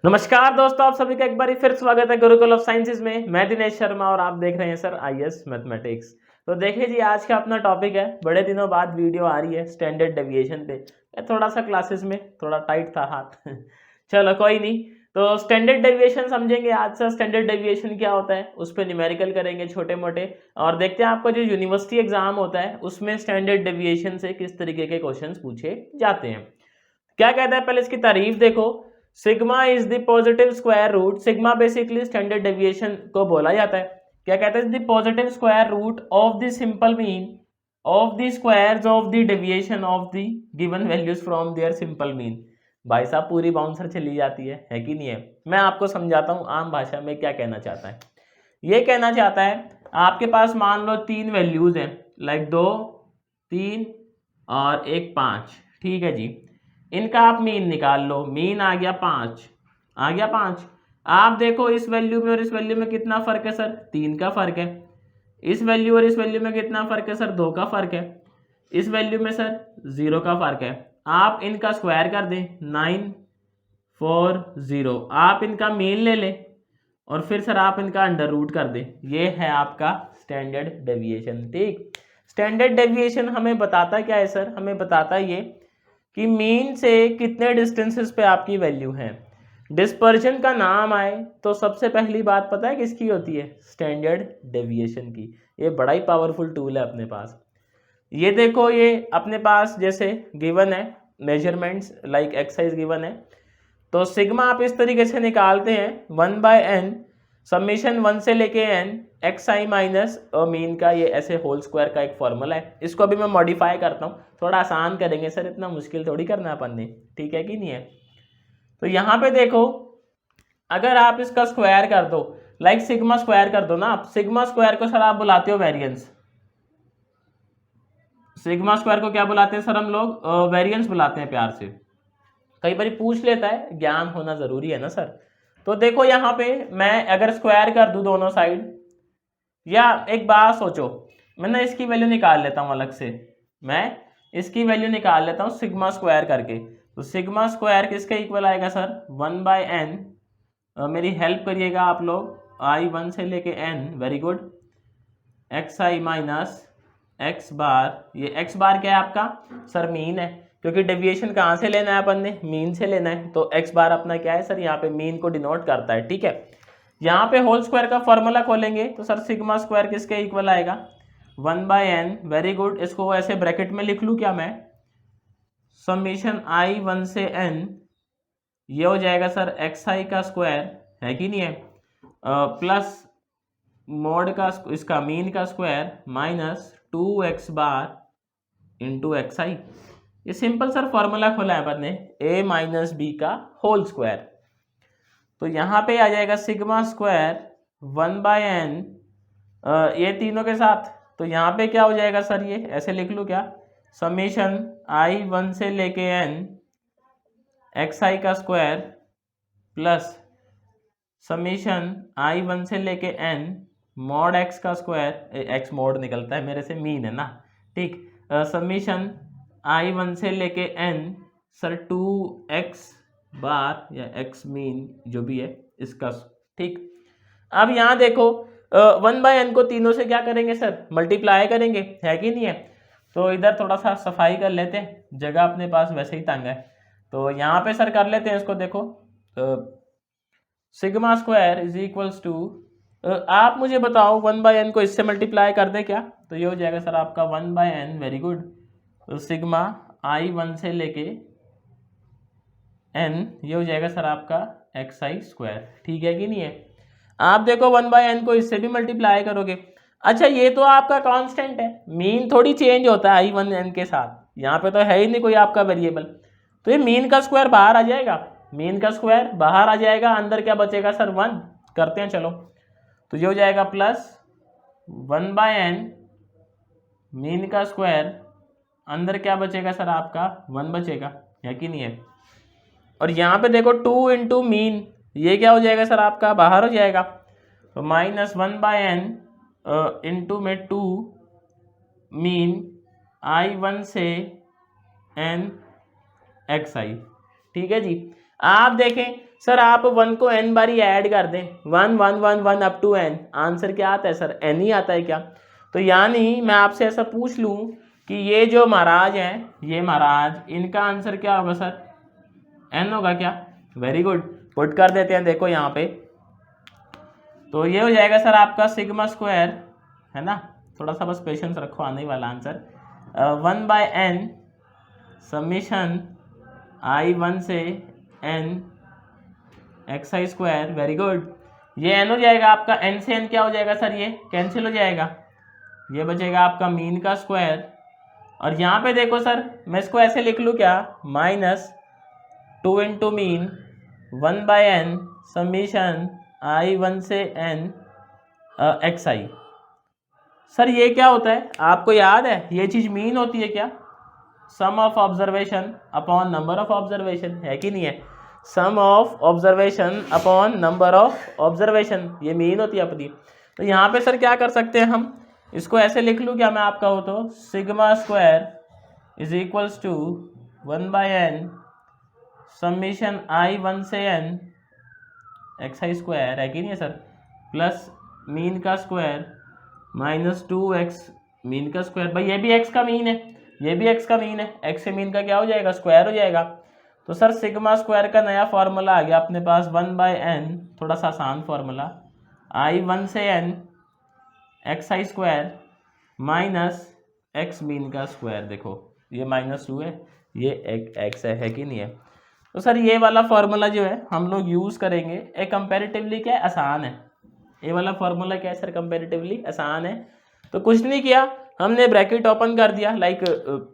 नमस्कार दोस्तों, आप सभी का एक बार फिर स्वागत है गुरुकुल ऑफ साइंसेज में। मैं दिनेश शर्मा और आप देख रहे हैं सर आईएएस मैथमेटिक्स। तो देखिए जी, आज का अपना टॉपिक है, बड़े दिनों बाद वीडियो आ रही है स्टैंडर्ड डेविएशन पे। थोड़ा सा क्लासेस में थोड़ा टाइट था हाथ चलो कोई नहीं। तो स्टैंडर्ड डेविएशन समझेंगे आज से। स्टैंडर्ड डेविएशन क्या होता है उस पर न्यूमेरिकल करेंगे छोटे मोटे, और देखते हैं आपका जो यूनिवर्सिटी एग्जाम होता है उसमें स्टैंडर्ड डेविएशन से किस तरीके के क्वेश्चन पूछे जाते हैं। क्या कहता है, पहले इसकी तारीफ देखो। Sigma is the positive square root. Sigma basically standard deviation को बोला जाता है। क्या कहता है, the positive square root of the simple mean of the squares of the deviation of the given values from their simple mean. भाई साहब पूरी बाउंसर चली जाती है कि नहीं है। मैं आपको समझाता हूँ आम भाषा में क्या कहना चाहता है। ये कहना चाहता है, आपके पास मान लो तीन वैल्यूज हैं, लाइक 2, 3 और एक 5। ठीक है जी, इनका आप मीन निकाल लो। मीन आ गया 5, आ गया 5। आप देखो इस वैल्यू में और इस वैल्यू में कितना फर्क है सर, 3 का फर्क है। इस वैल्यू और इस वैल्यू में कितना फर्क है सर, 2 का फर्क है। इस वैल्यू में सर 0 का फर्क है। आप इनका स्क्वायर कर दें, 9 4 0। आप इनका मीन ले लें और फिर सर आप इनका अंडर रूट कर दें। ये है आपका स्टैंडर्ड डेविएशन। ठीक, स्टैंडर्ड डेविएशन हमें बताता क्या है सर, हमें बताता ये कि मीन से कितने डिस्टेंसेस पे आपकी वैल्यू है। डिस्पर्जन का नाम आए तो सबसे पहली बात पता है किसकी होती है, स्टैंडर्ड डेविएशन की। ये बड़ा ही पावरफुल टूल है अपने पास। ये देखो, ये अपने पास जैसे गिवन है मेजरमेंट्स, लाइक एक्सरसाइज गिवन है, तो सिग्मा आप इस तरीके से निकालते हैं 1/n समीशन 1 से लेके n एक्स आई माइनस मीन का, ये ऐसे होल स्क्वायर का एक फॉर्मूला है। इसको अभी मैं मॉडिफाई करता हूँ, थोड़ा आसान करेंगे सर, इतना मुश्किल थोड़ी करना अपन ने। ठीक है कि नहीं है। तो यहाँ पे देखो, अगर आप इसका स्क्वायर कर दो, लाइक सिग्मा स्क्वायर कर दो ना आप। सिग्मा स्क्वायर को सर आप बुलाते हो वेरिएंस। सिग्मा स्क्वायर को क्या बुलाते हैं सर हम लोग, वेरिएंस बुलाते हैं प्यार से। कई बार पूछ लेता है, ज्ञान होना जरूरी है ना सर। तो देखो यहाँ पे मैं अगर स्क्वायर कर दूं दोनों साइड, या एक बात सोचो, मैं ना इसकी वैल्यू निकाल लेता हूँ अलग से। मैं इसकी वैल्यू निकाल लेता हूँ सिग्मा स्क्वायर करके। तो सिग्मा स्क्वायर किसके इक्वल आएगा सर, 1/n। मेरी हेल्प करिएगा आप लोग, i1 से लेके n, वेरी गुड, एक्स आई माइनस एक्स बार। ये एक्स बार क्या है आपका सर, मीन है, क्योंकि डेविएशन कहाँ से लेना है अपन ने, मीन से लेना है। तो एक्स बार अपना क्या है सर, यहाँ पे मीन को डिनोट करता है। ठीक है, यहाँ पे होल स्क्वायर का फॉर्मूला खोलेंगे तो सर सिग्मा स्क्वायर किसके इक्वल आएगा, 1/n। वेरी गुड, इसको ऐसे ब्रैकेट में लिख लूँ क्या मैं, समीशन i1 से n, ये हो जाएगा सर एक्स आई का स्क्वायर, है कि नहीं है, प्लस मोड का इसका मीन का square minus 2x bar into x आई। ये सिंपल सर फॉर्मूला खोला है अपन ने, a माइनस बी का होल स्क्वायर। तो यहाँ पे आ जाएगा सिग्मा स्क्वायर 1/n, ये तीनों के साथ। तो यहाँ पे क्या हो जाएगा सर, ये ऐसे लिख लूँ क्या, समीशन i1 से लेके n एक्स आई का स्क्वायर प्लस समीशन i1 से लेके n मॉड एक्स का स्क्वायर, एक्स मॉड निकलता है मेरे से, मीन है ना। ठीक, समीशन i1 से लेके n सर 2x बार या x मीन जो भी है इसका। ठीक, अब यहाँ देखो 1/n को तीनों से क्या करेंगे सर, मल्टीप्लाई करेंगे, है कि नहीं है। तो इधर थोड़ा सा सफाई कर लेते हैं, जगह अपने पास वैसे ही तंग है। तो यहाँ पे सर कर लेते हैं इसको, देखो sigma square is equals to, आप मुझे बताओ 1/n को इससे मल्टीप्लाई कर दें क्या, तो ये हो जाएगा सर आपका 1/n, very good, sigma i1 से लेके n, ये हो जाएगा सर आपका एक्स आई स्क्वायर। ठीक है कि नहीं है। आप देखो 1/n को इससे भी मल्टीप्लाई करोगे। अच्छा, ये तो आपका कांस्टेंट है, मीन थोड़ी चेंज होता है i1n के साथ, यहाँ पे तो है ही नहीं कोई आपका वेरिएबल। तो ये मीन का स्क्वायर बाहर आ जाएगा, मीन का स्क्वायर बाहर आ जाएगा, अंदर क्या बचेगा सर, 1। करते हैं चलो, तो ये हो जाएगा प्लस 1/n मीन का स्क्वायर, अंदर क्या बचेगा सर आपका, 1 बचेगा, है कि नहीं है। और यहाँ पे देखो 2 इंटू मीन, ये क्या हो जाएगा सर आपका, बाहर हो जाएगा। तो माइनस 1/n इंटू में 2 मीन i1 से n एक्स आई। ठीक है जी, आप देखें सर आप 1 को n बारी ऐड कर दें, 1 1 1 1 अप टू n, आंसर क्या आता है सर, n ही आता है क्या। तो यानी मैं आपसे ऐसा पूछ लूँ कि ये जो महाराज हैं, ये महाराज, इनका आंसर क्या होगा सर, n होगा क्या। वेरी गुड, पुट कर देते हैं देखो यहाँ पे। तो ये हो जाएगा सर आपका सिग्मा स्क्वायर, है ना, थोड़ा सा बस पेशेंस रखो, आने वाला आंसर 1/n समीशन i1 से n xi square. Very good, ये n हो जाएगा आपका, n से n क्या हो जाएगा सर, ये कैंसिल हो जाएगा, ये बचेगा आपका मीन का स्क्वायर। और यहाँ पे देखो सर, मैं इसको ऐसे लिख लूँ क्या, -2 into mean 1/n summation i1 से n xi। सर ये क्या होता है, आपको याद है ये चीज़ मीन होती है क्या, sum of observation upon number of observation, है कि नहीं है, sum of observation upon number of observation, ये मीन होती है अपनी। तो यहाँ पे सर क्या कर सकते हैं हम, इसको ऐसे लिख लूँ क्या मैं आपका हो तो, sigma square is equals to 1/n summation i1 से n xi स्क्वायर, है कि नहीं है सर, प्लस मीन का स्क्वायर -2x मीन का स्क्वायर। भाई ये भी x का मीन है, ये भी x का मीन है, x से मीन का क्या हो जाएगा, स्क्वायर हो जाएगा। तो सर सिग्मा स्क्वायर का नया फार्मूला आ गया अपने पास, 1/n, थोड़ा सा आसान फार्मूला, i1 से n xi square minus x mean का स्क्वायर। देखो ये -2 है, ये एक x है कि नहीं है। तो सर ये वाला फार्मूला जो है हम लोग यूज़ करेंगे, ये कंपैरेटिवली क्या है, आसान है, ये वाला फार्मूला क्या है सर, कंपैरेटिवली आसान है। तो कुछ नहीं किया, हमने ब्रैकेट ओपन कर दिया, लाइक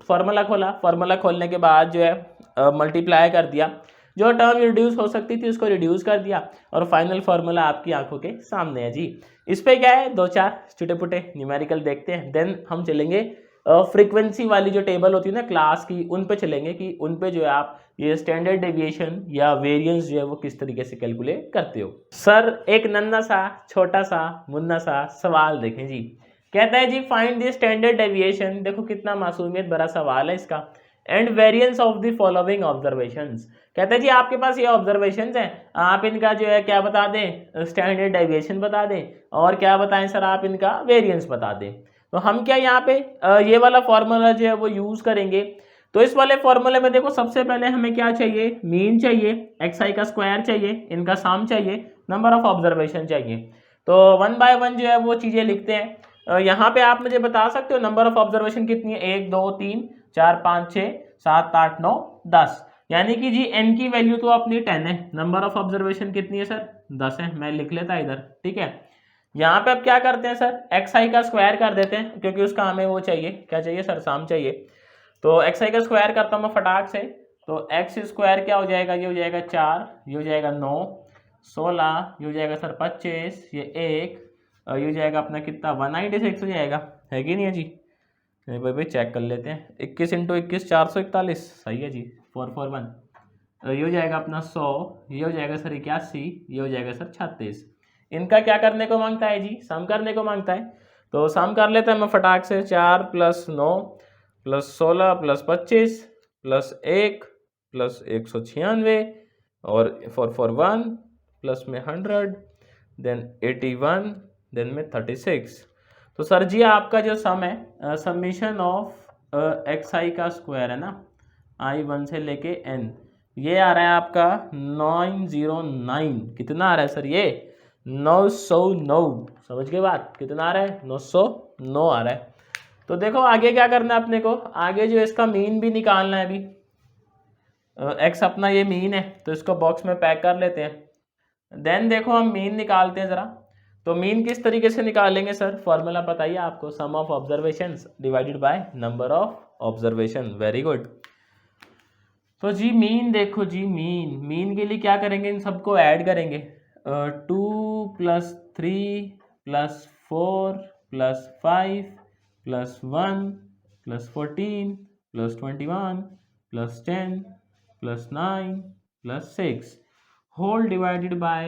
फार्मूला खोला, फार्मूला खोलने के बाद जो है मल्टीप्लाई कर दिया, जो टर्म रिड्यूस हो सकती थी उसको रिड्यूस कर दिया, और फाइनल फार्मूला आपकी आंखों के सामने है जी। इस पे क्या है, 2-4 छोटे पुटे न्यूमेरिकल देखते हैं, देन हम चलेंगे फ्रीक्वेंसी वाली जो टेबल होती है ना क्लास की, उन पे चलेंगे कि उन पे जो है आप ये स्टैंडर्ड डेविएशन या वेरिएंस जो है वो किस तरीके से कैलकुलेट करते हो। सर एक नन्हा सा छोटा सा मुन्ना सा सवाल देखें जी, कहता है जी फाइंड द स्टैंडर्ड डेविएशन, देखो कितना मासूमियत भरा सवाल है इसका, and variance of the following observations. कहता है जी आपके पास ये ऑब्जर्वेशंस हैं, आप इनका जो है क्या बता दें, स्टैंडर्ड डेविएशन बता दें, और क्या बताएं सर आप इनका वेरिएंस बता दें। तो हम क्या यहाँ पे ये वाला फॉर्मूला जो है वो यूज करेंगे। तो इस वाले फॉर्मूले में देखो सबसे पहले हमें क्या चाहिए, मीन चाहिए, xi का स्क्वायर चाहिए, इनका सम चाहिए, नंबर ऑफ ऑब्जर्वेशन चाहिए। तो 1 बाय 1 जो है वो चीज़ें लिखते हैं। यहाँ पे आप मुझे बता सकते हो नंबर ऑफ ऑब्जर्वेशन कितनी है, 1 2 3 4 5 6 7 8 9 10, यानी कि जी n की वैल्यू तो अपनी 10 है, नंबर ऑफ ऑब्जर्वेशन कितनी है सर, 10 है, मैं लिख लेता इधर, ठीक है। यहाँ पे अब क्या करते हैं सर, xi का स्क्वायर कर देते हैं, क्योंकि उसका हमें वो चाहिए, क्या चाहिए सर, सम चाहिए। तो xi का स्क्वायर करता हूँ मैं फटाक से, तो x स्क्वायर क्या हो जाएगा, ये हो जाएगा 4, ये हो जाएगा 9, 16, ये हो जाएगा सर 25, ये 1, ये हो जाएगा अपना कितना 196 हो जाएगा, है कि नहीं है जी। भाई भाई चेक कर लेते हैं, 21 × 21 441, सही है जी, 441, ये हो जाएगा अपना 100, ये हो जाएगा सर 81, ये हो जाएगा सर 36। इनका क्या करने को मांगता है जी, सम करने को मांगता है। तो सम कर लेते हैं मैं फटाक से, 4 + 9 + 16 + 25 + 1 + 196 और 441 प्लस में 100 देन 81 देन में 36। तो सर जी आपका जो सम है, समीशन ऑफ xi का स्क्वायर है ना, i1 से लेके n, ये आ रहा है आपका 909, कितना आ रहा है सर, ये 909, समझ गए बात, कितना आ रहा है, 909 आ रहा है। तो देखो आगे क्या करना है अपने को, आगे जो इसका मीन भी निकालना है। अभी x अपना ये मीन है, तो इसको बॉक्स में पैक कर लेते हैं। देन देखो हम मीन निकालते हैं ज़रा, तो मीन किस तरीके से निकालेंगे सर, फॉर्मूला बताइए आपको, sum of observations divided by number of observation. Very good. तो जी मीन देखो जी, मीन के लिए क्या करेंगे, इन सबको ऐड करेंगे, 2 + 3 + 4 + 5 + 1 + 14 + 21 + 10 + 9 + 6 होल डिवाइडेड बाय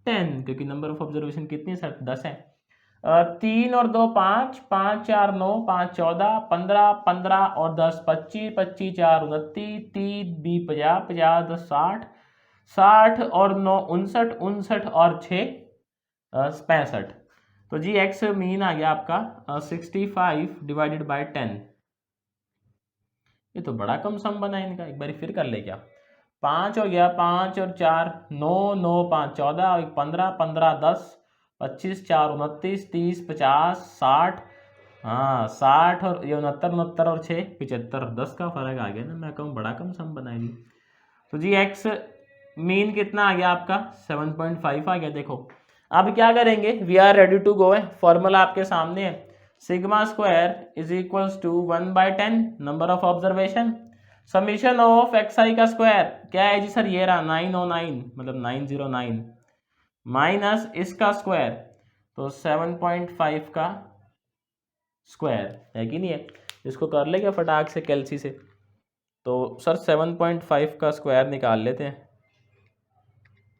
10, क्योंकि नंबर ऑफ ऑब्जर्वेशन कितनी है सर, 10 है। 3 और 2 5, 5 4 9, 5 14, 15 15 और 10 25, 25 4 29, 30 20 50, 50 10 60, 60 और 9 59, 59 और 6 65। तो जी एक्स मीन आ गया आपका 65 डिवाइडेड बाय 10। ये तो बड़ा कम सम बना है इनका, एक बार फिर कर ले क्या। 5 हो गया, 5 और 4 9, 9 5 14 और 15, 15 10 25 4 29 30 50 60। हाँ 60 और ये 69, 69 और 6 75, 10 का फर्क आ गया ना, मैं कहूँ बड़ा कम सम बनाएगी। तो जी एक्स मीन कितना आ गया आपका 7.5 आ गया। देखो अब क्या करेंगे, we are ready to go है, फॉर्मूला आपके सामने है, sigma square is equals to 1/10 number of observation, summation of X I का स्क्वायर क्या है जी सर, ये रहा 909 मतलब 909 माइनस इसका स्क्वायर तो 7.5 का स्क्वायर है कि नहीं है। इसको कर ले क्या फटाक से कैलसी से, तो सर 7.5 का स्क्वायर निकाल लेते हैं।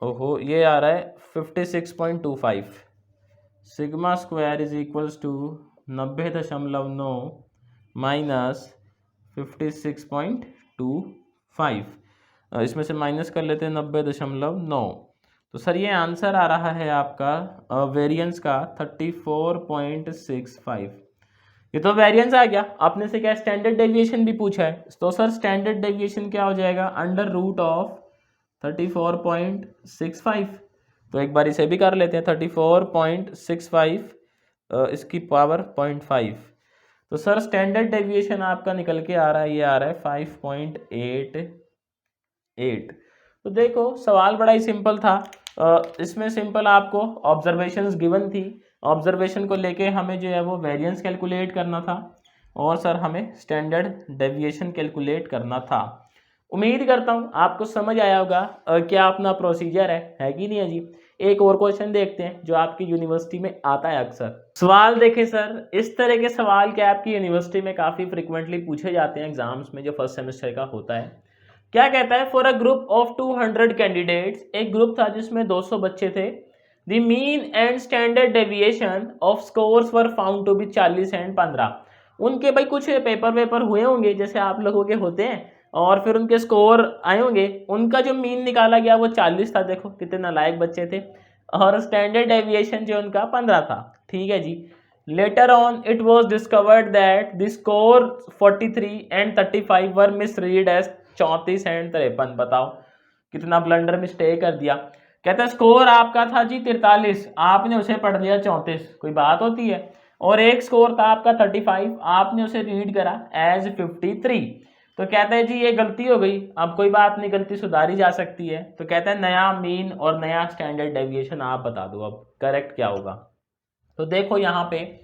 ओहो ये आ रहा है 56.25, sigma square is equals to 90.9 minus 56.25, इसमें से माइनस कर लेते हैं 90.9। तो सर ये आंसर आ रहा है आपका वेरिएंस का 34.65। ये तो वेरिएंस आ गया। आपने से क्या स्टैंडर्ड डेविएशन भी पूछा है, तो सर स्टैंडर्ड डेविएशन क्या हो जाएगा, अंडर रूट ऑफ 34.65। तो एक बार इसे भी कर लेते हैं 34.65 इसकी पावर 0.5। तो सर स्टैंडर्ड डेविएशन आपका निकल के आ रहा है, ये आ रहा है 5.88। तो देखो सवाल बड़ा ही सिंपल था, इसमें सिंपल आपको ऑब्जर्वेशंस गिवन थी, ऑब्जर्वेशन को लेके हमें जो है वो वेरिएंस कैलकुलेट करना था और सर हमें स्टैंडर्ड डेविएशन कैलकुलेट करना था। उम्मीद करता हूँ आपको समझ आया होगा क्या अपना प्रोसीजर है कि नहीं है जी। एक और क्वेश्चन देखते हैं जो आपकी यूनिवर्सिटी में आता है अक्सर। सवाल देखें सर, इस तरह के सवाल क्या आपकी यूनिवर्सिटी में काफ़ी फ्रिक्वेंटली पूछे जाते हैं एग्जाम्स में जो फर्स्ट सेमेस्टर का होता है। क्या कहता है, for a group of 200 candidates, एक ग्रुप था जिसमें 200 बच्चे थे, the mean and standard deviation of scores were found to be 40 and 15। उनके भाई कुछ पेपर हुए होंगे जैसे आप लोगों के होते हैं, और फिर उनके स्कोर आए होंगे, उनका जो मीन निकाला गया वो 40 था। देखो कितने नालायक बच्चे थे, और स्टैंडर्ड डेविएशन जो उनका 15 था। ठीक है जी। Later on it was discovered that the score 43 and 35 were misread as 34 and 53। बताओ कितना ब्लंडर मिस्टेक कर दिया। कहता है स्कोर आपका था जी 43, आपने उसे पढ़ लिया 34, कोई बात होती है। और एक स्कोर था आपका 35, आपने उसे रीड करा एज 53। तो कहता है जी ये गलती हो गई, अब कोई बात नहीं, गलती सुधारी जा सकती है। तो कहता है नया मीन और नया स्टैंडर्ड डेविएशन आप बता दो अब करेक्ट क्या होगा। तो देखो यहाँ पे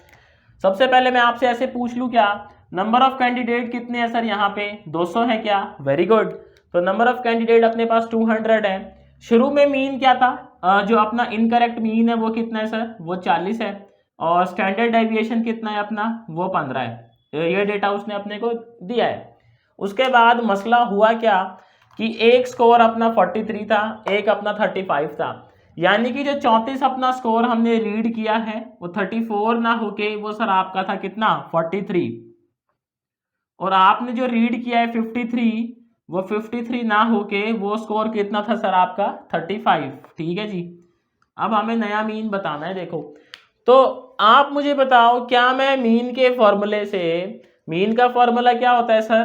सबसे पहले मैं आपसे ऐसे पूछ लूँ क्या, नंबर ऑफ कैंडिडेट कितने हैं सर, यहाँ पे 200 है क्या, वेरी गुड। तो नंबर ऑफ कैंडिडेट अपने पास 200 है। शुरू में मीन क्या था, जो अपना इनकरेक्ट मीन है वो कितना है सर, वो 40 है, और स्टैंडर्ड डेविएशन कितना है अपना, वो 15 है। ये डेटा उसने अपने को दिया है। उसके बाद मसला हुआ क्या कि एक स्कोर अपना 43 था, एक अपना 35 था, यानी कि जो 34 अपना स्कोर हमने रीड किया है वो 34 ना होके वो सर आपका था कितना 43, और आपने जो रीड किया है 53 वो 53 ना होके वो स्कोर कितना था सर आपका 35। ठीक है जी। अब हमें नया मीन बताना है। देखो तो आप मुझे बताओ क्या मैं मीन के फॉर्मूले से, मीन का फॉर्मूला क्या होता है सर,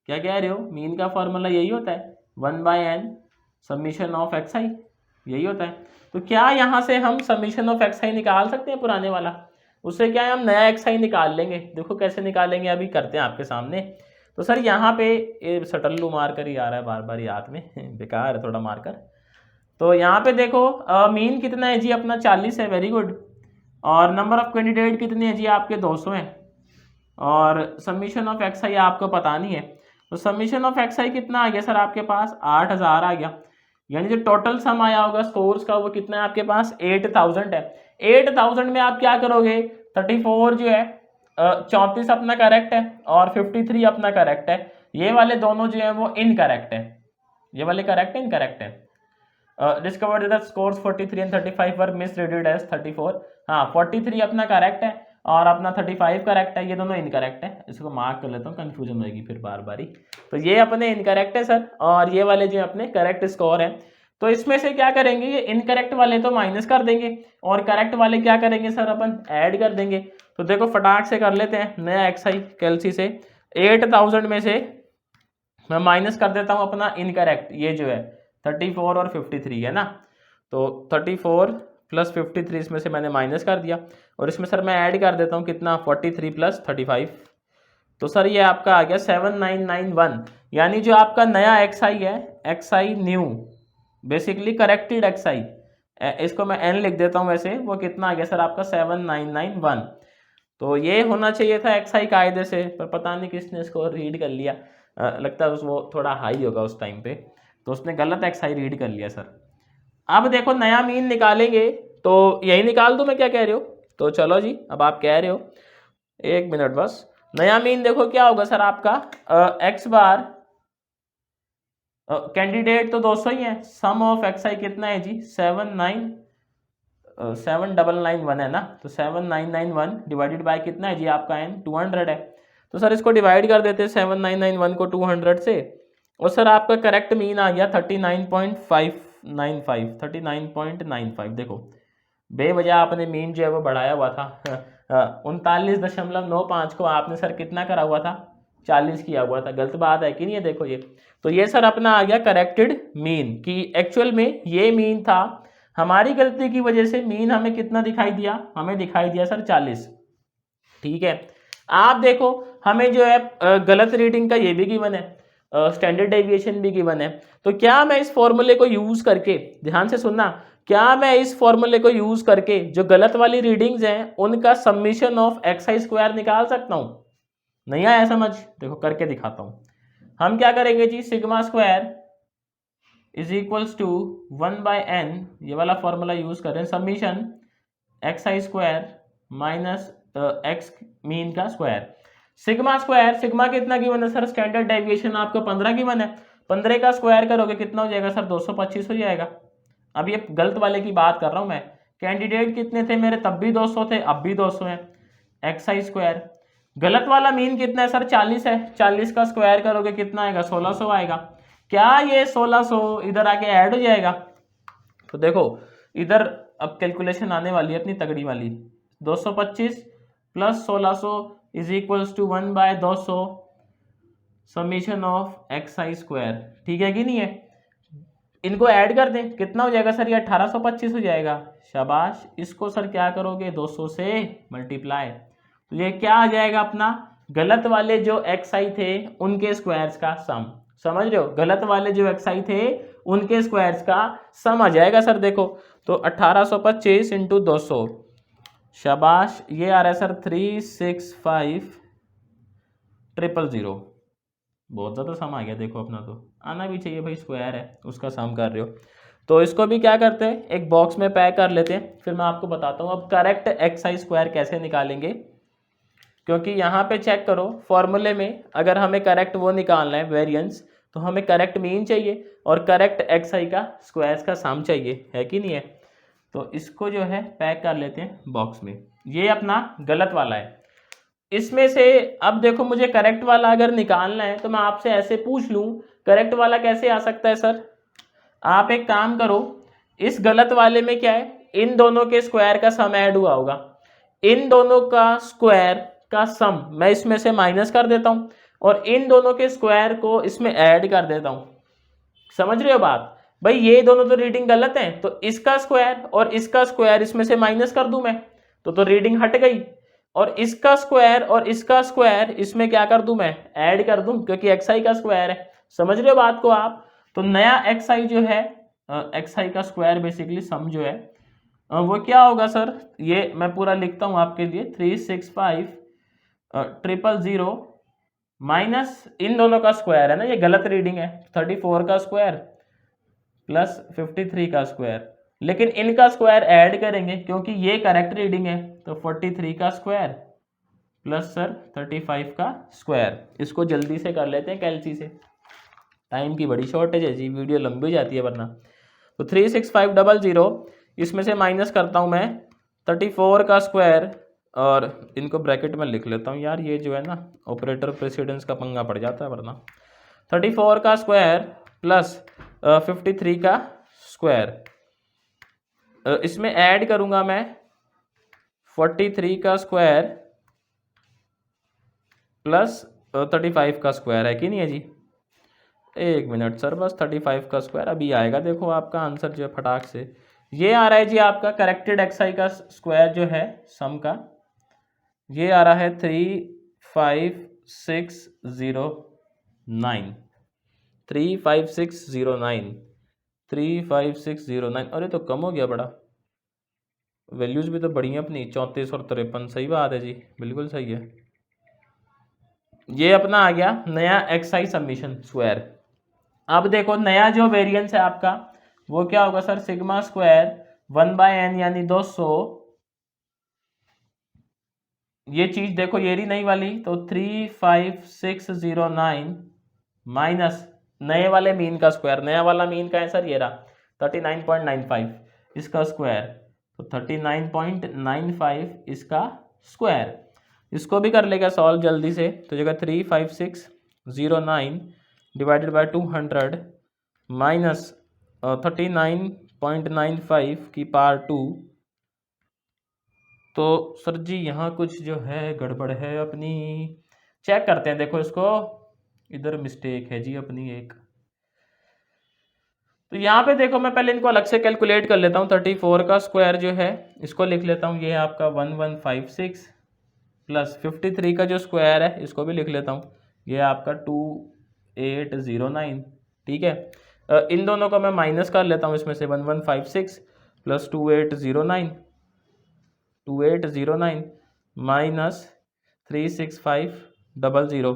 क्या कह रहे हो, मीन का फॉर्मूला यही होता है 1/n समीशन ऑफ एक्स आई, यही होता है। तो क्या यहाँ से हम समीशन ऑफ एक्स आई निकाल सकते हैं पुराने वाला, उससे क्या है हम नया एक्स आई निकाल लेंगे। देखो कैसे निकालेंगे अभी करते हैं आपके सामने। तो सर यहाँ पे ये सटल्लू मार्कर ही आ रहा है बार बार याद में बेकार है थोड़ा मार्कर। तो यहाँ पे देखो मीन कितना है जी अपना 40 है, वेरी गुड, और नंबर ऑफ कैंडिडेट कितने हैं जी आपके 200 हैं, और समीशन ऑफ एक्स आई आपको पता नहीं है। तो समीशन ऑफ एक्स आई कितना आ गया सर आपके पास 8000 आ गया, यानी जो टोटल सम आया होगा स्कोर्स का वो कितना है आपके पास 8000 है। 8000 में आप क्या करोगे, 34 जो है 34 अपना करेक्ट है और 53 अपना करेक्ट है, ये वाले दोनों जो है वो इनकरेक्ट है, ये वाले करेक्ट है इनकरेक्ट है। Discovered that scores 43 and 35 were misreaded as 34। हाँ 43 अपना करेक्ट है और अपना 35 करेक्ट है, ये दोनों इनकरेक्ट है। इसको मार्क कर लेता हूँ, कंफ्यूजन होगी फिर बार बारी। तो ये अपने इनकरेक्ट है सर, और ये वाले जो अपने करेक्ट स्कोर है। तो इसमें से क्या करेंगे, ये इनकरेक्ट वाले तो माइनस कर देंगे और करेक्ट वाले क्या करेंगे सर, अपन ऐड कर देंगे। तो देखो फटाक से कर लेते हैं, नया एक्सआई कैलसी से 8000 में से मैं माइनस कर देता हूँ अपना इनकरेक्ट, ये जो है 34 और 53 है ना, तो 34 प्लस 53 इसमें से मैंने माइनस कर दिया और इसमें सर मैं ऐड कर देता हूँ कितना, 43 प्लस 35, तो सर ये आपका आ गया 7991। यानी जो आपका नया एक्सआई है, XI new basically corrected XI, इसको मैं एन लिख देता हूँ वैसे, वो कितना आ गया सर आपका 7991। तो ये होना चाहिए था एक्सआई कायदे से, पर पता नहीं किसने इसको रीड कर लिया, लगता है वो थोड़ा हाई होगा उस टाइम पे, तो उसने गलत एक्सआई रीड कर लिया सर। अब देखो नया मीन निकालेंगे तो यही निकाल दूं मैं, क्या कह रहे हो, तो चलो जी अब आप कह रहे हो, एक मिनट बस। नया मीन देखो क्या होगा सर आपका, एक्स बार कैंडिडेट तो 200 ही है, सम ऑफ एक्सआई कितना है जी 7991 है ना, तो 7991 डिवाइडेड बाय कितना है जी आपका एन 200 है। तो सर इसको डिवाइड कर देते हैं 7991 को 200 से, और सर आपका करेक्ट मीन आ गया 39.95 देखो बेवजह आपने मीन जो है वो बढ़ाया हुआ था 39.95 को आपने सर कितना करा हुआ था, 40 किया हुआ था, गलत बात है कि नहीं है, देखो ये, तो ये सर अपना आ गया करेक्टेड मीन, कि एक्चुअल में ये मीन था, हमारी गलती की वजह से मीन हमें कितना दिखाई दिया, हमें दिखाई दिया सर 40। ठीक है, आप देखो हमें जो है गलत रीडिंग का ये भी गिवन है, स्टैंडर्ड डेविएशन भी गिवन है, तो क्या मैं इस फॉर्मूले को यूज करके, ध्यान से सुनना, क्या मैं इस फॉर्मूले को यूज करके जो गलत वाली रीडिंग्स हैं उनका समीशन ऑफ एक्सआई स्क्वायर निकाल सकता हूं? नहीं आया समझ, देखो करके दिखाता हूं। हम क्या करेंगे जी, sigma square is equals to 1/n, ये वाला फॉर्मूला यूज करें, summation X I square minus X mean का स्क्वायर, सिग्मा स्क्वायर, सिग्मा कितना गिवन है सर, स्टैंडर्ड डेविएशन आपको 15 गिवन है, 15 का स्क्वायर करोगे कितना हो जाएगा सर, 225 हो जाएगा। अब ये गलत वाले की बात कर रहा हूं मैं, कैंडिडेट कितने थे मेरे, तब भी 200 थे, अब भी 200 है, एक्सआई स्क्वायर, गलत वाला मीन कितना है सर 40 है, 40 का स्क्वायर करोगे कितना आएगा, 1600 आएगा। क्या ये 1600 इधर आके ऐड हो जाएगा, तो देखो इधर अब कैलकुलेशन आने वाली है अपनी तगड़ी वाली, 225 plus 1600 is equals to 1/200 summation of x i square, ठीक है कि नहीं है, इनको ऐड कर दें कितना हो जाएगा सर, ये 1825 हो जाएगा, शाबाश। इसको सर क्या करोगे 200 से मल्टीप्लाई, तो ये क्या आ जाएगा अपना, गलत वाले जो एक्सआई थे उनके स्क्वायर्स का सम, समझ रहे हो, गलत वाले जो एक्सआई थे उनके स्क्वायर्स का सम आ जाएगा सर, देखो तो 1825 इंटू 200, शाबाश, ये आ रहा है सर 365000, बहुत ज़्यादा सम आ गया, देखो अपना तो आना भी चाहिए भाई, स्क्वायर है उसका सम कर रहे हो। तो इसको भी क्या करते हैं, एक बॉक्स में पैक कर लेते हैं, फिर मैं आपको बताता हूँ अब करेक्ट एक्सआई स्क्वायर कैसे निकालेंगे, क्योंकि यहाँ पे चेक करो फॉर्मूले में अगर हमें करेक्ट वो निकालना है वेरिएंस, तो हमें करेक्ट मीन चाहिए और करेक्ट एक्सआई का स्क्वायर्स का सम चाहिए, है कि नहीं है। तो इसको जो है पैक कर लेते हैं बॉक्स में, ये अपना गलत वाला है, इसमें से अब देखो मुझे करेक्ट वाला अगर निकालना है तो मैं आपसे ऐसे पूछ लूं, करेक्ट वाला कैसे आ सकता है सर, आप एक काम करो, इस गलत वाले में क्या है, इन दोनों के स्क्वायर का सम ऐड हुआ होगा, इन दोनों का स्क्वायर का सम मैं इसमें से माइनस कर देता हूं और इन दोनों के स्क्वायर को इसमें ऐड कर देता हूं, समझ रहे हो बात भाई, ये दोनों तो रीडिंग गलत है, तो इसका स्क्वायर और इसका स्क्वायर इसमें से माइनस कर दूं मैं, तो रीडिंग हट गई, और इसका स्क्वायर और इसका स्क्वायर इसमें क्या कर दूं मैं, ऐड कर दूं, क्योंकि एक्सआई का स्क्वायर है, समझ रहे हो बात को आप। तो नया एक्सआई जो है, एक्सआई का स्क्वायर बेसिकली सम जो है वो क्या होगा सर, ये मैं पूरा लिखता हूं आपके लिए, 365000 माइनस इन दोनों का स्क्वायर है ना, ये गलत रीडिंग है, 34 का स्क्वायर प्लस 53 का स्क्वायर, लेकिन इनका स्क्वायर ऐड करेंगे क्योंकि ये करेक्ट रीडिंग है, तो 43 का स्क्वायर प्लस सर 35 का स्क्वायर, इसको जल्दी से कर लेते हैं कैलसी से, टाइम की बड़ी शॉर्टेज है जी, वीडियो लंबी हो जाती है वरना। तो 36500 इसमें से माइनस करता हूँ मैं 34 का स्क्वायर, और इनको ब्रैकेट में लिख लेता हूँ यार, ये जो है ना ऑपरेटर प्रेसिडेंस का पंगा पड़ जाता है वरना, 34 का स्क्वायर प्लस 53 का स्क्वायर, इसमें ऐड करूंगा मैं 43 का स्क्वायर प्लस 35 का स्क्वायर, है कि नहीं है जी? एक मिनट सर, बस 35 का स्क्वायर अभी आएगा। देखो आपका आंसर जो है फटाक से ये आ रहा है जी, आपका करेक्टेड एक्सआई का स्क्वायर जो है सम का, ये आ रहा है 35609, 35609, 35609। अरे तो कम हो गया बड़ा, वैल्यूज भी तो बढ़ी हैं अपनी, 34 और 53। सही बात है जी, बिल्कुल सही है। ये अपना आ गया नया एक्सआई सबमिशन स्क्वायर। अब देखो नया जो वेरिएंस है आपका वो क्या होगा सर, सिग्मा स्क्वायर 1/n यानी 200, ये चीज देखो ये रही नई वाली, तो 35609 माइनस नए वाले मीन का स्क्वायर, नया वाला मीन का है सर ये रहा 39.95, इसका स्क्वायर तो 39.95 इसका स्क्वायर। इसको भी कर लेगा सॉल्व जल्दी से, तो जगह 35609 डिवाइडेड बाय 200 माइनस 39.95 की पावर 2। तो सर जी यहाँ कुछ जो है गड़बड़ है अपनी, चेक करते हैं। देखो इसको, इधर मिस्टेक है जी अपनी एक, तो यहाँ पे देखो मैं पहले इनको अलग से कैलकुलेट कर लेता हूँ। 34 का स्क्वायर जो है इसको लिख लेता हूँ, ये आपका 1156 प्लस 53 का जो स्क्वायर है इसको भी लिख लेता हूँ, ये आपका 2809। ठीक है, इन दोनों को मैं माइनस कर लेता हूँ इसमें से, 1156 प्लस 2809 माइनस 36500,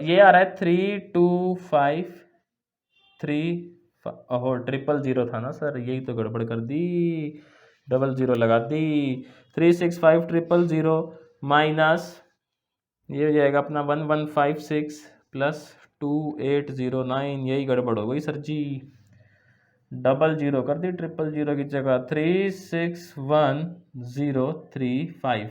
ये आ रहा है 3253 और 000 था ना सर, यही तो गड़बड़ कर दी, 00 लगा दी। 36500 माइनस ये हो जाएगा अपना 1156 प्लस 2809, यही गड़बड़ हो गई सर जी, 00 कर दी 000 की जगह, 361035।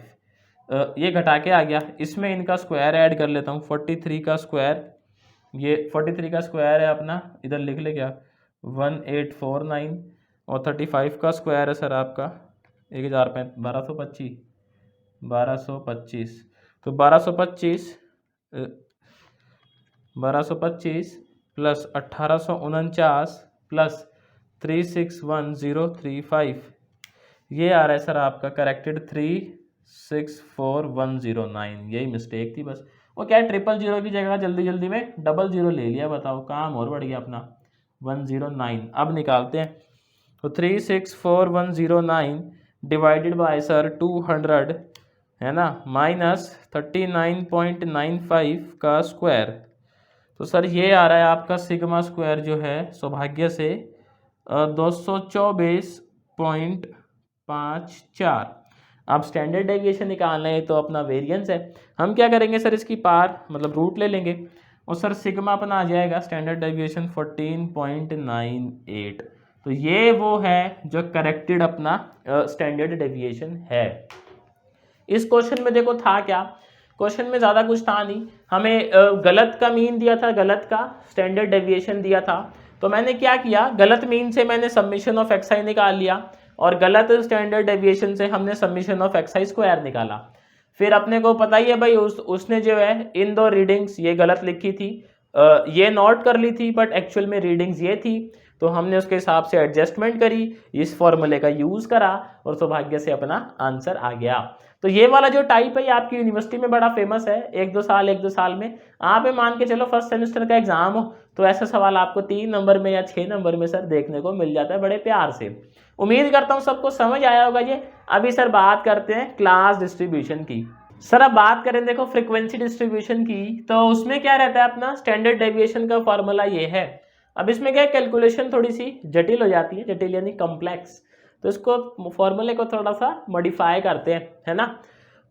ये घटा के आ गया, इसमें इनका स्क्वायर ऐड कर लेता हूँ। 43 का स्क्वायर, ये 43 का स्क्वायर है अपना, इधर लिख ले क्या 1849, और 35 का स्क्वायर है सर आपका 1225, तो 1225 प्लस 1849 प्लस 361035, ये आ रहा है सर आपका करेक्टेड 364109। यही मिस्टेक थी बस, वो क्या है 000 की जगह जल्दी जल्दी में 00 ले लिया, बताओ काम और बढ़ गया अपना 109। अब निकालते हैं, तो 364109 डिवाइडेड बाय सर 200 है ना, माइनस 39.95 का स्क्वायर, तो सर ये आ रहा है आपका सिग्मा स्क्वायर जो है सौभाग्य से 224.54। अब स्टैंडर्ड डेविएशन निकालना है तो अपना वेरिएंस है, हम क्या करेंगे सर इसकी पार मतलब रूट ले लेंगे, और सर सिग्मा अपना आ जाएगा स्टैंडर्ड डेविएशन 14.98। तो ये वो है जो करेक्टेड अपना स्टैंडर्ड डेविएशन है। इस क्वेश्चन में देखो था क्या, क्वेश्चन में ज़्यादा कुछ था नहीं, हमें गलत का मीन दिया था, गलत का स्टैंडर्ड डेविएशन दिया था। तो मैंने क्या किया, गलत मीन से मैंने समीशन ऑफ एक्सआई निकाल लिया, और गलत स्टैंडर्ड डेविएशन से हमने समीशन ऑफ एक्सआई स्क्वायर निकाला। फिर अपने को पता ही है भाई उसने जो है इन दो रीडिंग्स ये गलत लिखी थी, ये नोट कर ली थी, बट एक्चुअल में रीडिंग्स ये थी, तो हमने उसके हिसाब से एडजस्टमेंट करी, इस फॉर्मूले का यूज करा, और सौभाग्य से अपना आंसर आ गया। तो ये वाला जो टाइप है ये आपकी यूनिवर्सिटी में बड़ा फेमस है, एक दो साल में आप मान के चलो फर्स्ट सेमेस्टर का एग्जाम हो तो ऐसा सवाल आपको 3 नंबर में या 6 नंबर में सर देखने को मिल जाता है बड़े प्यार से। उम्मीद करता हूँ सबको समझ आया होगा ये। अभी सर बात करते हैं क्लास डिस्ट्रीब्यूशन की। सर अब बात करें देखो फ्रीक्वेंसी डिस्ट्रीब्यूशन की, तो उसमें क्या रहता है अपना स्टैंडर्ड डेविएशन का फॉर्मूला ये है। अब इसमें क्या कैलकुलेशन थोड़ी सी जटिल हो जाती है, जटिल यानी कॉम्प्लेक्स, तो इसको फॉर्मूले को थोड़ा सा मॉडिफाई करते हैं, है ना।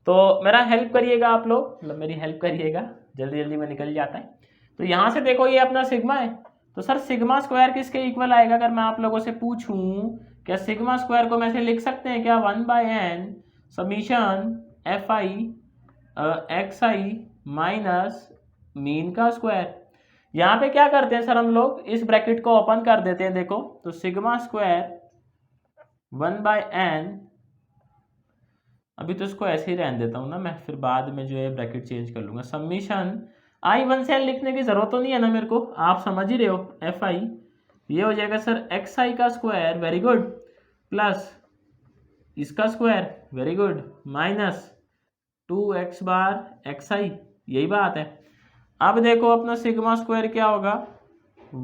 तो मेरा हेल्प करिएगा आप लोग, मतलब मेरी हेल्प करिएगा, जल्दी जल्दी में निकल जाता है। तो यहाँ से देखो ये अपना सिग्मा है, तो सर सिग्मा स्क्वायर किसके इक्वल आएगा, अगर मैं आप लोगों से पूछूं क्या सिग्मा स्क्वायर को मैं ऐसे लिख सकते हैं क्या, 1/n summation fi xi minus mean का स्क्वायर। यहाँ पे क्या करते हैं सर हम लोग, इस ब्रैकेट को ओपन कर देते हैं, देखो तो सिग्मा स्क्वायर 1/n, अभी तो इसको ऐसे ही रहने देता हूँ ना मैं, फिर बाद में जो है ब्रैकेट चेंज कर लूंगा। समीशन i1 से n लिखने की जरूरत तो नहीं है ना मेरे को, आप समझ ही रहे हो, fi ये हो जाएगा सर xi का स्क्वायर, वेरी गुड, प्लस इसका square, very good, minus 2x बार xi, यही बात है। अब देखो अपना सिग्मा स्क्वायर क्या होगा,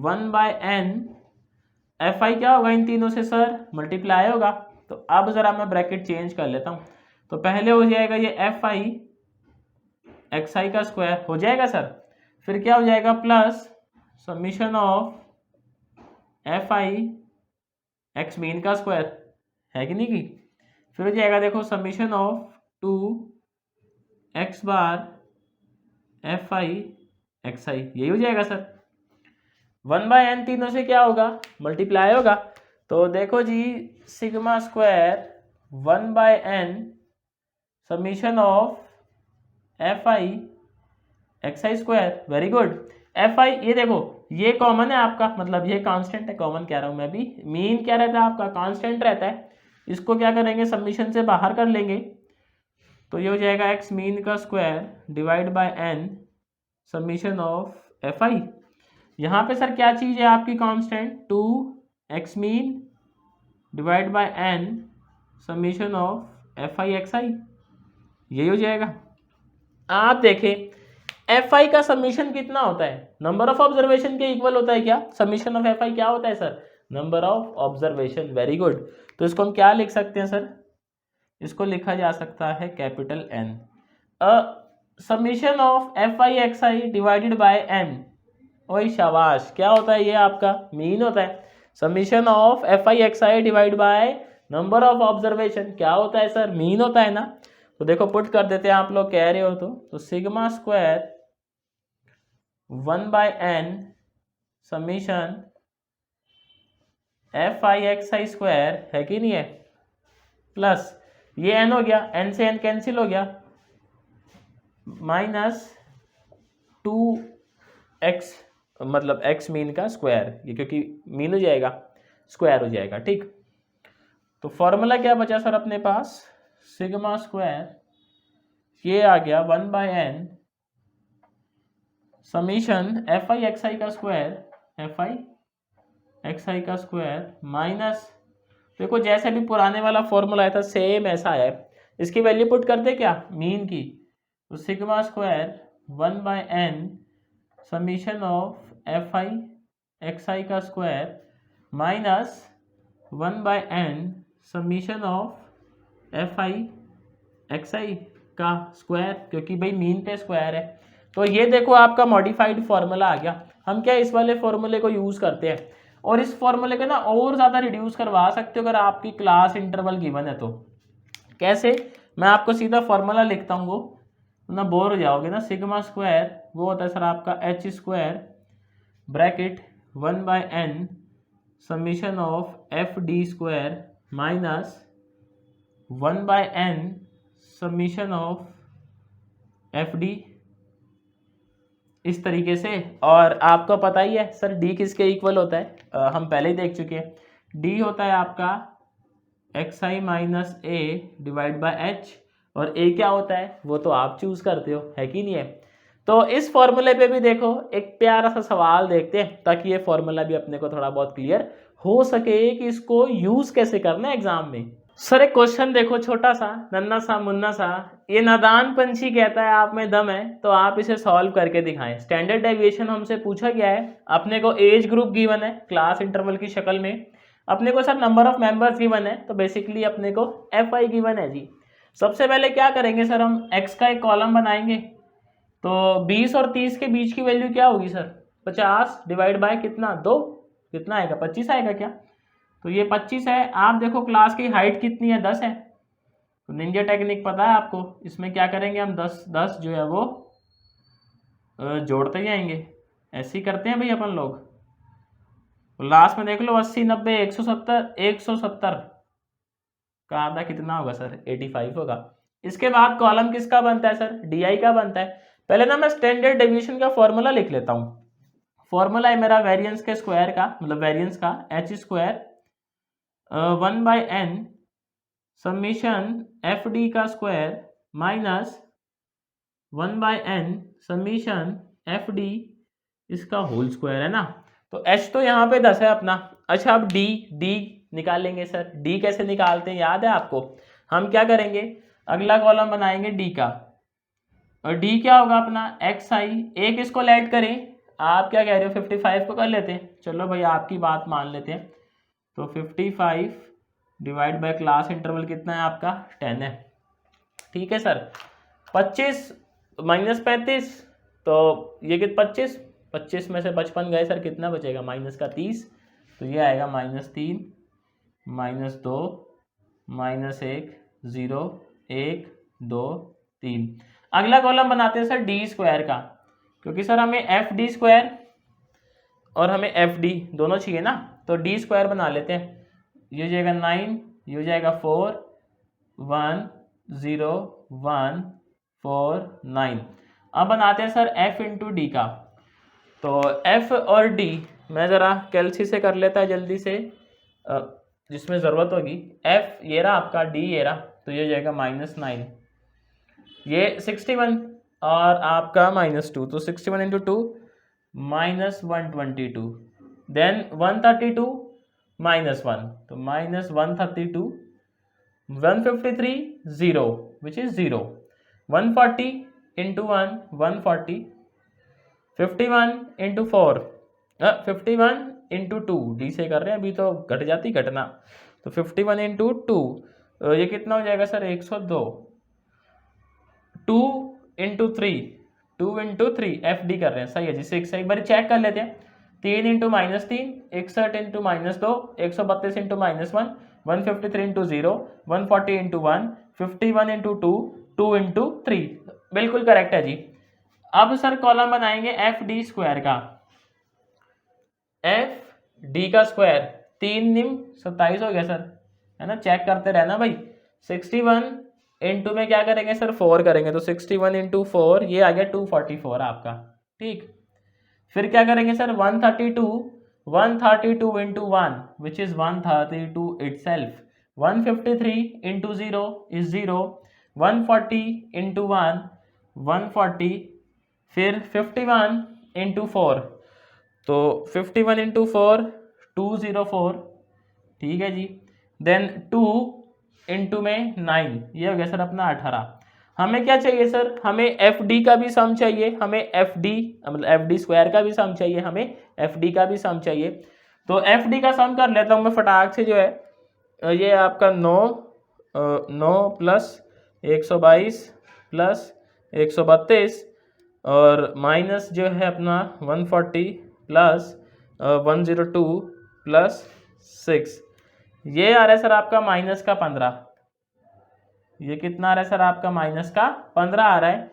1/n, fi क्या होगा इन तीनों से सर, मल्टीप्लाई होगा। तो अब जरा मैं ब्रैकेट चेंज कर लेता हूँ, तो पहले हो जाएगा ये fi xi का स्क्वायर हो जाएगा सर, फिर क्या हो जाएगा plus summation of fi x mean का स्क्वायर, है कि नहीं की, फिर हो जाएगा देखो summation of 2x bar fi xi, यही हो जाएगा सर। 1/n तीनों से क्या होगा, मल्टीप्लाई होगा। तो देखो जी sigma square 1/n summation of fi xi square, very good. fi ये देखो ये कॉमन है आपका, मतलब ये कांस्टेंट है, कॉमन कह रहा हूं मैं भी, मीन क्या रहता है आपका, कांस्टेंट रहता है, इसको क्या करेंगे समीशन से बाहर कर लेंगे, तो ये हो जाएगा x मीन का square divide by n summation of fi। यहाँ पे सर क्या चीज़ है आपकी constant, 2x mean divide by n summation of fi xi, यही हो जाएगा। आप देखें fi का समीशन कितना होता है, नंबर ऑफ ऑब्जर्वेशन के इक्वल होता है क्या, समीशन ऑफ fi क्या होता है sir, number of observation, very good. तो इसको हम क्या लिख सकते हैं सर, इसको लिखा जा सकता है capital N। Summation of fi xi divided by n, ओए शाबाश, क्या होता है ये आपका मीन होता है। Summation of fi xi divide by number of observation क्या होता है सर, मीन होता है ना। तो देखो पुट कर देते हैं, आप लोग कह रहे हो तो sigma square 1/n summation fi xi square, है कि नहीं है, प्लस ये n हो गया, n से n कैंसिल हो गया, माइनस 2x मतलब x मीन का स्क्वायर, ये क्योंकि मीन हो जाएगा स्क्वायर हो जाएगा, ठीक। तो फॉर्मूला क्या बचा सर अपने पास, सिग्मा स्क्वायर ये आ गया 1/n समीशन fi xi का स्क्वायर, fi xi का स्क्वायर माइनस, देखो जैसे भी पुराने वाला फॉर्मूला आया था सेम ऐसा है, इसकी वैल्यू पुट करते क्या मीन की, तो sigma square 1/n summation of fi xi का square minus 1/n summation of fi xi का स्क्वायर, क्योंकि भाई मीन पे स्क्वायर है। तो ये देखो आपका मॉडिफाइड फॉर्मूला आ गया। हम क्या इस वाले फॉर्मूले को यूज करते हैं, और इस फॉर्मूले को ना और ज़्यादा रिड्यूस करवा सकते हो अगर आपकी क्लास इंटरवल गिवन है तो। कैसे, मैं आपको सीधा फॉर्मूला लिखता हूँ, वो ना बोर हो जाओगे ना। सिग्मा स्क्वायर वो होता है सर आपका h square bracket 1/n summation of F D square minus 1/n summation of F D, इस तरीके से। और आपको पता ही है सर डी किसके इक्वल होता है, हम पहले ही देख चुके हैं, डी होता है आपका xi minus A divide by H, और ए क्या होता है वो तो आप चूज करते हो, है कि नहीं है। तो इस फॉर्मूले पे भी देखो एक प्यारा सा सवाल देखते हैं, ताकि ये फॉर्मूला भी अपने को थोड़ा बहुत क्लियर हो सके कि इसको यूज कैसे करना है एग्जाम में। सर एक क्वेश्चन देखो, छोटा सा नन्ना सा मुन्ना सा, ये नादान पंछी कहता है आप में दम है, तो आप इसे सॉल्व करके दिखाएं। स्टैंडर्ड डेविएशन हमसे पूछा गया है, अपने को एज ग्रुप गिवन है क्लास इंटरवल की शक्ल में, अपने को sir number of members given है, तो बेसिकली अपने को fi गिवन है जी। सबसे पहले क्या करेंगे सर, हम x का एक कॉलम बनाएंगे, तो 20 और 30 के बीच की वैल्यू क्या होगी सर, 50 डिवाइड बाय कितना 2, कितना आएगा 25 आएगा क्या, तो ये 25 है। आप देखो क्लास की हाइट कितनी है 10 है, तो निंजा टेक्निक पता है आपको, इसमें क्या करेंगे हम 10 जो है वो जोड़ते ही आएंगे, ऐसे ही करते हैं भाई अपन लोग। तो लास्ट में देख लो 80 90 170 का आधा कितना होगा सर 85 होगा। इसके बाद कॉलम किसका बनता है सर, डी का बनता है। पहले ना मैं स्टैंडर्ड डेविएशन का फॉर्मूला लिख लेता हूँ। फॉर्मूला है मेरा वेरिएंस के स्क्वायर का, मतलब वेरिएंस का, H square 1/n summation F D का square minus 1/n summation F D इसका होल स्क्वायर है ना। तो एच तो यहाँ पे 10 है अपना। अच्छा अब डी निकालेंगे सर। डी कैसे निकालते हैं याद है आपको? हम क्या करेंगे, अगला कॉलम बनाएंगे डी का, और डी क्या होगा अपना एक्स आई, एक इसको ऐड करें। आप क्या कह रहे हो 55 को कर लेते हैं, चलो भाई आपकी बात मान लेते हैं। तो 55 डिवाइड बाय क्लास इंटरवल कितना है आपका 10 है, ठीक है सर। 25 माइनस 35, तो ये कितना 25 में से 55 गए सर, कितना बचेगा माइनस का 30, तो ये आएगा -3 -2 -1 0 1 2 3। अगला कॉलम बनाते हैं सर डी स्क्वायर का, क्योंकि सर हमें एफ डी स्क्वायर और हमें एफ डी दोनों चाहिए ना, तो डी स्क्वायर बना लेते हैं। ये हो जाएगा 9, ये हो जाएगा 4 1 0 1 4 9। अब बनाते हैं सर एफ इंटू डी का, तो एफ और डी मैं ज़रा कैलसी से कर लेता है जल्दी से, जिसमें ज़रूरत होगी। एफ ये रहा आपका, डी ये रहा, तो ये हो जाएगा -9, ये 61 और आपका -2, तो 61 इंटू 2 -122, देन 132 -1, तो -132, 153 0 which is 0, 140 into 1 140, 51 into 4 51 into 2, D से कर रहे हैं अभी तो घट जाती घटना, तो 51 इंटू 2 ये कितना हो जाएगा sir 102, 2 into 3 2 into 3 F D कर रहे हैं, सही है जी 6 है। एक बार चेक कर लेते हैं, 3 into -3 61 into -2 132 into -1 153 into 0 140 into 1 51 into 2 2 into 3, बिल्कुल करेक्ट है जी। अब सर कॉलम बनाएंगे एफ डी स्क्वायर का, एफ डी का स्क्वायर 3 निम 27 हो गया सर, है ना, चेक करते रहना भाई। 61 इंटू में क्या करेंगे सर 4 करेंगे, तो 61 इंटू 4 ये आ गया 244 आपका, ठीक। फिर क्या करेंगे sir 132 into 1 which is 132 itself, 153 into 0 is 0, 140 into 1 140, फिर 51 इंटू 4, तो 51 इंटू 4 204, ठीक है जी। देन 2 इंटू में 9, ये हो गया सर अपना 18। हमें क्या चाहिए सर, हमें एफ डी का भी सम चाहिए, हमें एफ डी मतलब एफ डी स्क्वायर का भी सम चाहिए, हमें एफ डी का भी सम चाहिए। तो एफ डी का सम कर लेता हूँ मैं फटाक से, जो है ये आपका 9 प्लस 122 प्लस 132 और माइनस जो है अपना 140 प्लस 102 प्लस 6, ये आ रहा है सर आपका माइनस का 15। ये कितना आ रहा है सर आपका माइनस का 15 आ रहा है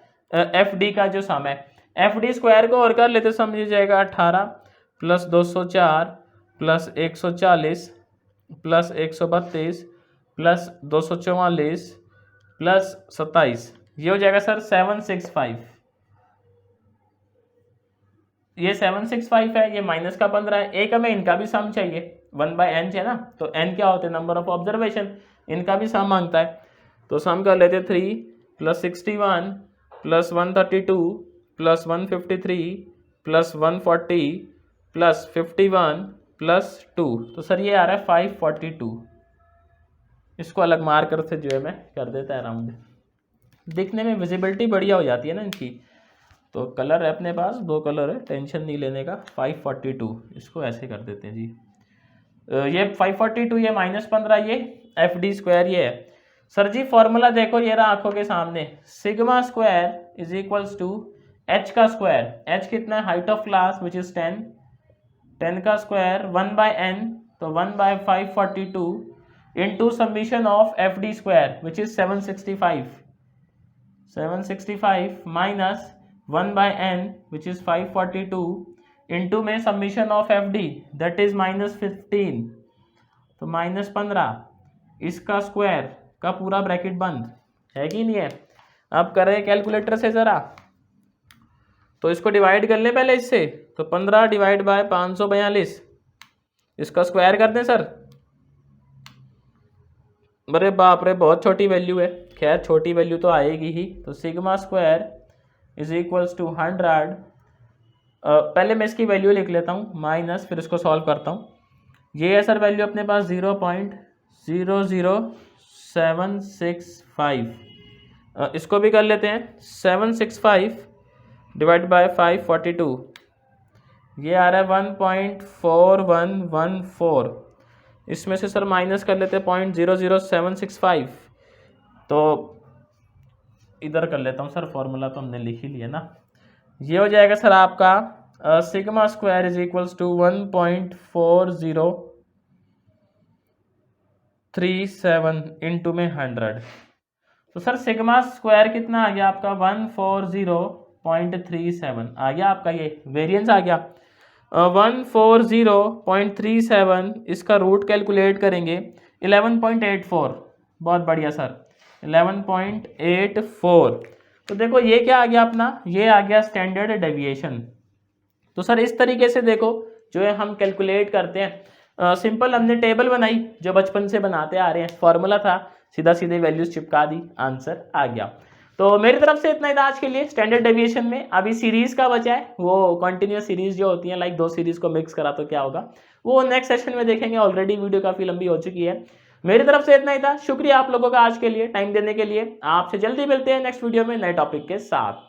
एफ डी का जो सम है। एफ डी स्क्वायर को और कर लेते समझ जाएगा 18 plus 204 plus 140 plus 132 plus 244 plus 27, ये हो जाएगा सर 765। ये 765 है, ये माइनस का 15 है। एक हमें इनका भी सम चाहिए 1/n है ना, तो n क्या होते हैं नंबर ऑफ ऑब्जर्वेशन, इनका भी सम मांगता है। तो सम कर लेते 3 plus 61 plus 132 plus 153 plus 140 plus 51 plus 2, तो सर ये आ रहा है 542। इसको अलग मार्कर से जो है मैं कर देता है राउंड, दिखने में विजिबिलिटी बढ़िया हो जाती है ना इनकी। तो कलर है अपने पास, 2 कलर है, टेंशन नहीं लेने का। 542 इसको ऐसे कर देते हैं जी। ये 542 ये -15, ये एफ डी स्क्वायर ये है सर जी। फॉर्मूला देखो ये रहा आंखों के सामने, sigma square is equals to H का स्क्वायर, एच कितना है height of class which is 10, 10 का स्क्वायर 1/n, तो 1/542 into summation of F D square which is 765 minus 1/n which is 542 into में summation of F D that is -15, तो -15 इसका square का पूरा ब्रैकेट बंद है कि नहीं है। अब करें कैलकुलेटर से ज़रा, तो इसको डिवाइड कर लें पहले इससे, तो 15 डिवाइड बाय 542, इसका स्क्वायर कर दें सर। अरे बाप रे, बहुत छोटी वैल्यू है। खैर छोटी वैल्यू तो आएगी ही। तो sigma square is equals to 100, पहले मैं इसकी वैल्यू लिख लेता हूँ माइनस, फिर इसको सॉल्व करता हूँ। ये है सर वैल्यू अपने पास 0.00765, इसको भी कर लेते हैं 765 डिवाइड बाय 542, ये आ रहा है 1.4114। इसमें से सर माइनस कर लेते हैं 0.00765, तो इधर कर लेता हूँ सर, फॉर्मूला तो हमने लिख ही लिया ना। ये हो जाएगा सर आपका sigma square is equals to 1.4037 into में 100। तो सर सिग्मा स्क्वायर कितना आ गया आपका 140.37 आ गया आपका, ये वेरिएंस आ गया 140.37। इसका रूट कैलकुलेट करेंगे 11.84, बहुत बढ़िया सर 11.84। तो देखो ये क्या आ गया अपना, ये आ गया स्टैंडर्ड डेविएशन। तो सर इस तरीके से देखो जो है हम कैलकुलेट करते हैं। सिंपल हमने टेबल बनाई जो बचपन से बनाते आ रहे हैं, फॉर्मूला था, सीधा सीधे वैल्यूज चिपका दी, आंसर आ गया। तो मेरी तरफ से इतना ही था आज के लिए स्टैंडर्ड डेविएशन में। अभी सीरीज का बचा है, वो कंटिन्यूस सीरीज जो होती है, लाइक 2 सीरीज को मिक्स करा तो क्या होगा, वो नेक्स्ट सेशन में देखेंगे। ऑलरेडी वीडियो काफी लंबी हो चुकी है। मेरी तरफ से इतना ही था। शुक्रिया आप लोगों का आज के लिए टाइम देने के लिए। आपसे जल्दी मिलते हैं नेक्स्ट वीडियो में नए टॉपिक के साथ।